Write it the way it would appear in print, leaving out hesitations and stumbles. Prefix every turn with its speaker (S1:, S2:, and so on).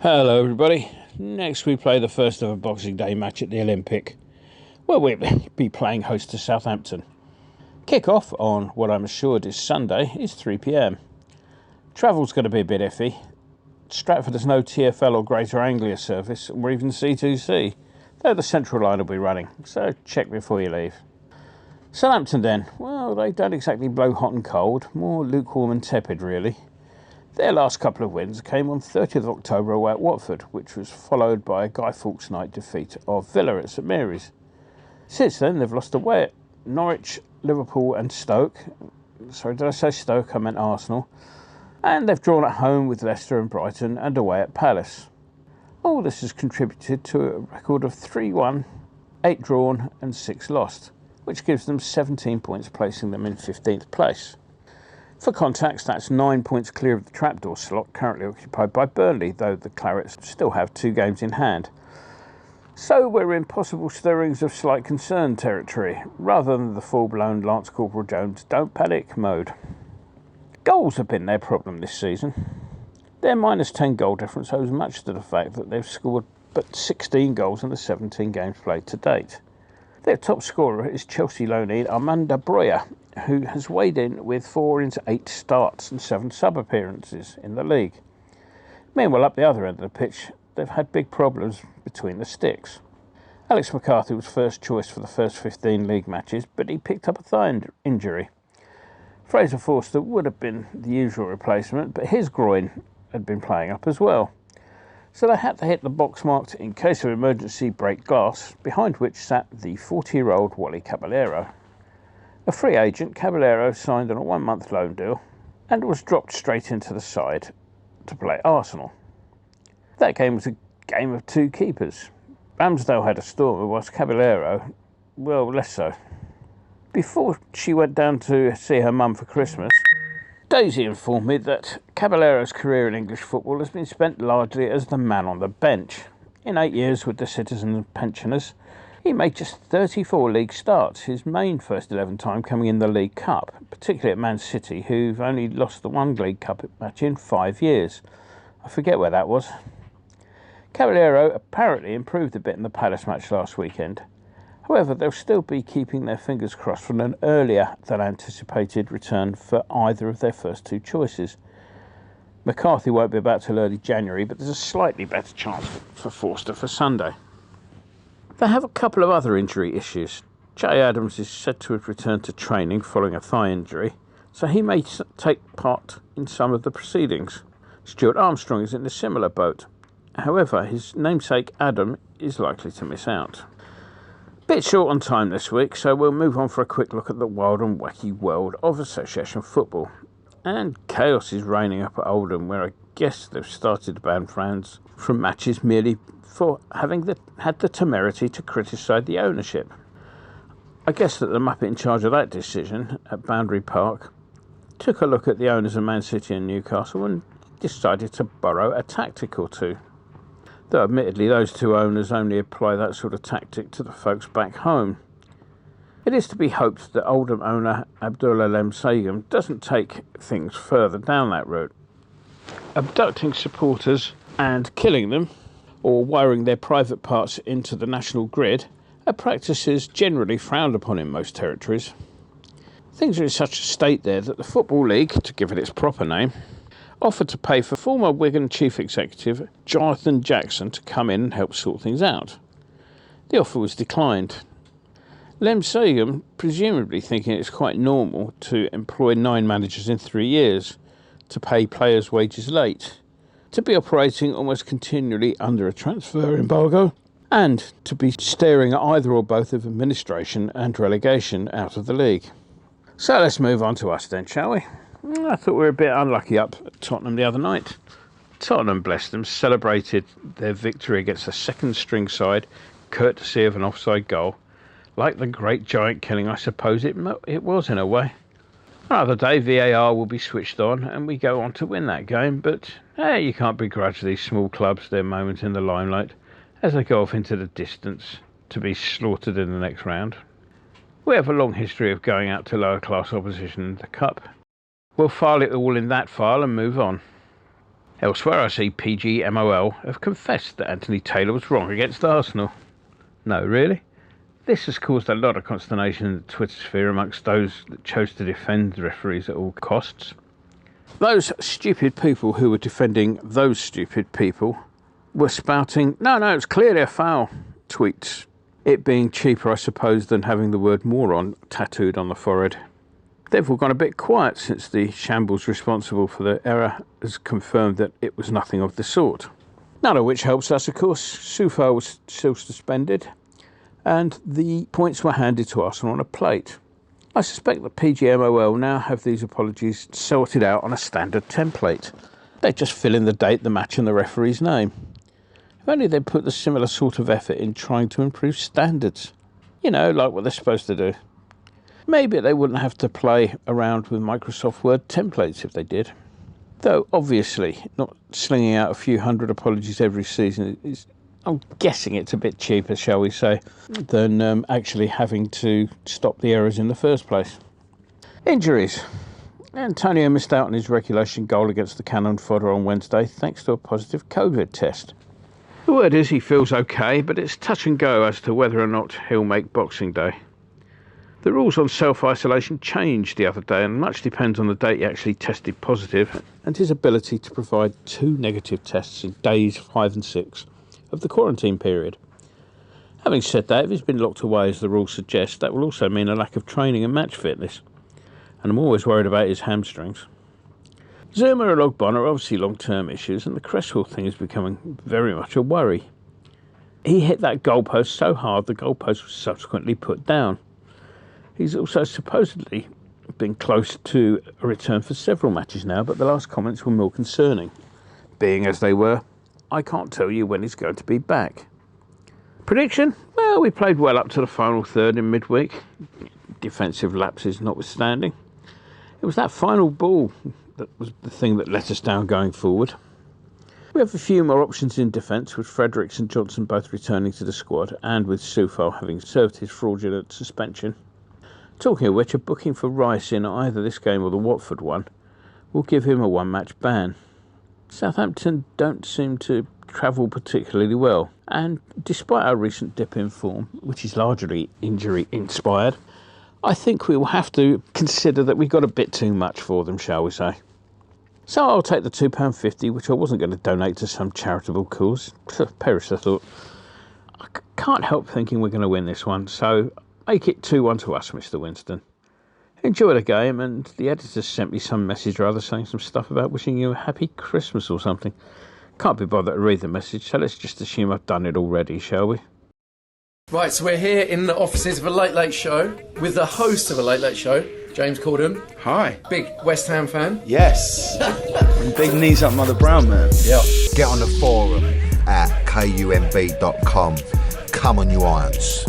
S1: Hello everybody. Next we play the first of a Boxing Day match at the Olympic, where we'll be playing host to Southampton. Kick-off on what I'm assured is Sunday is 3 p.m. Travel's going to be a bit iffy. Stratford has no TfL or Greater Anglia service, or even C2C, though the central line will be running, so check before you leave. Southampton then, well, they don't exactly blow hot and cold, more lukewarm and tepid really. Their last couple of wins came on 30th of October away at Watford, which was followed by a Guy Fawkes night defeat of Villa at St Mary's. Since then, they've lost away at Norwich, Liverpool and Stoke. Sorry, did I say Stoke? I meant Arsenal. And they've drawn at home with Leicester and Brighton and away at Palace. All this has contributed to a record of 3-1, 8 drawn and 6 lost, which gives them 17 points, placing them in 15th place. For context, that's 9 points clear of the trapdoor slot currently occupied by Burnley, though the Clarets still have 2 games in hand. So we're in possible stirrings of slight concern territory, rather than the full-blown Lance Corporal Jones don't panic mode. Goals have been their problem this season. Their -10 goal difference owes much to the fact that they've scored but 16 goals in the 17 games played to date. Their top scorer is Chelsea loanee Armando Broja, who has weighed in with 4 into 8 starts and 7 sub-appearances in the league. Meanwhile, up the other end of the pitch, they've had big problems between the sticks. Alex McCarthy was first choice for the first 15 league matches, but he picked up a thigh injury. Fraser Forster would have been the usual replacement, but his groin had been playing up as well. So they had to hit the box marked in case of emergency break glass, behind which sat the 40-year-old Wally Caballero. A free agent, Caballero signed on a 1-month loan deal and was dropped straight into the side to play Arsenal. That game was a game of 2 keepers. Ramsdale had a stormer, whilst Caballero, well, less so. Before she went down to see her mum for Christmas, Daisy informed me that Caballero's career in English football has been spent largely as the man on the bench. In 8 years with the Citizens and Pensioners, he made just 34 league starts, his main first 11 time coming in the League Cup, particularly at Man City, who've only lost the 1 League Cup match in 5 years. I forget where that was. Caballero apparently improved a bit in the Palace match last weekend. However, they'll still be keeping their fingers crossed for an earlier than anticipated return for either of their first 2 choices. McCarthy won't be about till early January, but there's a slightly better chance for Forster for Sunday. They have a couple of other injury issues. Jay Adams is said to have returned to training following a thigh injury, so he may take part in some of the proceedings. Stuart Armstrong is in a similar boat. However, his namesake Adam is likely to miss out. Bit short on time this week, so we'll move on for a quick look at the wild and wacky world of association football. And chaos is reigning up at Oldham, where I guess they've started to ban fans from matches merely for having had the temerity to criticise the ownership. I guess that the muppet in charge of that decision at Boundary Park took a look at the owners of Man City and Newcastle and decided to borrow a tactic or two. Though admittedly those 2 owners only apply that sort of tactic to the folks back home. It is to be hoped that Oldham owner Abdullah Lemsagem doesn't take things further down that route. Abducting supporters and killing them, or wiring their private parts into the national grid, are practices generally frowned upon in most territories. Things are in such a state there that the Football League, to give it its proper name, offered to pay for former Wigan chief executive Jonathan Jackson to come in and help sort things out. The offer was declined. Lemsagem, presumably thinking it's quite normal to employ 9 managers in 3 years, to pay players' wages late, to be operating almost continually under a transfer embargo, and to be staring at either or both of administration and relegation out of the league. So let's move on to us then, shall we? I thought we were a bit unlucky up at Tottenham the other night. Tottenham, bless them, celebrated their victory against a second-string side, courtesy of an offside goal. Like the great giant killing, I suppose it was in a way. Another day, VAR will be switched on and we go on to win that game, but you can't begrudge these small clubs their moment in the limelight as they go off into the distance to be slaughtered in the next round. We have a long history of going out to lower-class opposition in the Cup. We'll file it all in that file and move on. Elsewhere, I see PGMOL have confessed that Anthony Taylor was wrong against Arsenal. No, really? This has caused a lot of consternation in the Twitter sphere amongst those that chose to defend the referees at all costs. Those stupid people who were defending those stupid people were spouting, no, it's clearly a foul, tweets. It being cheaper, I suppose, than having the word moron tattooed on the forehead. They've all gone a bit quiet since the shambles responsible for the error has confirmed that it was nothing of the sort. None of which helps us, of course. Southampton was still suspended, and the points were handed to Arsenal on a plate. I suspect that PGMOL now have these apologies sorted out on a standard template. They just fill in the date, the match and the referee's name. If only they'd put the similar sort of effort in trying to improve standards. You know, like what they're supposed to do. Maybe they wouldn't have to play around with Microsoft Word templates if they did. Though, obviously, not slinging out a few hundred apologies every season is, I'm guessing it's a bit cheaper, shall we say, than actually having to stop the errors in the first place. Injuries. Antonio missed out on his regulation goal against the Cannon Fodder on Wednesday thanks to a positive COVID test. The word is he feels okay, but it's touch and go as to whether or not he'll make Boxing Day. The rules on self-isolation changed the other day, and much depends on the date he actually tested positive and his ability to provide 2 negative tests in days 5 and 6 of the quarantine period. Having said that, if he's been locked away as the rules suggest, that will also mean a lack of training and match fitness, and I'm always worried about his hamstrings. Zuma and Ogbon are obviously long-term issues, and the Cresswell thing is becoming very much a worry. He hit that goalpost so hard the goalpost was subsequently put down. He's also supposedly been close to a return for several matches now, but the last comments were more concerning. Being as they were, I can't tell you when he's going to be back. Prediction? Well, we played well up to the final third in midweek, defensive lapses notwithstanding. It was that final ball that was the thing that let us down going forward. We have a few more options in defence, with Fredericks and Johnson both returning to the squad, and with Soufal having served his fraudulent suspension. Talking of which, a booking for Rice in either this game or the Watford one will give him a one-match ban. Southampton don't seem to travel particularly well, and despite our recent dip in form, which is largely injury-inspired, I think we will have to consider that we got a bit too much for them, shall we say. So I'll take the £2.50, which I wasn't going to donate to some charitable cause. Percy, I thought, I can't help thinking we're going to win this one, so make it 2-1 to us, Mr. Winston. Enjoy the game, and the editor sent me some message or other saying some stuff about wishing you a happy Christmas or something. Can't be bothered to read the message, so let's just assume I've done it already, shall we?
S2: Right, so we're here in the offices of a Late Late Show with the host of a Late Late Show, James Corden.
S3: Hi.
S2: Big West Ham fan.
S3: Yes. And big knees up Mother Brown, man.
S2: Yeah.
S4: Get on the forum at kumb.com. Come on, you irons.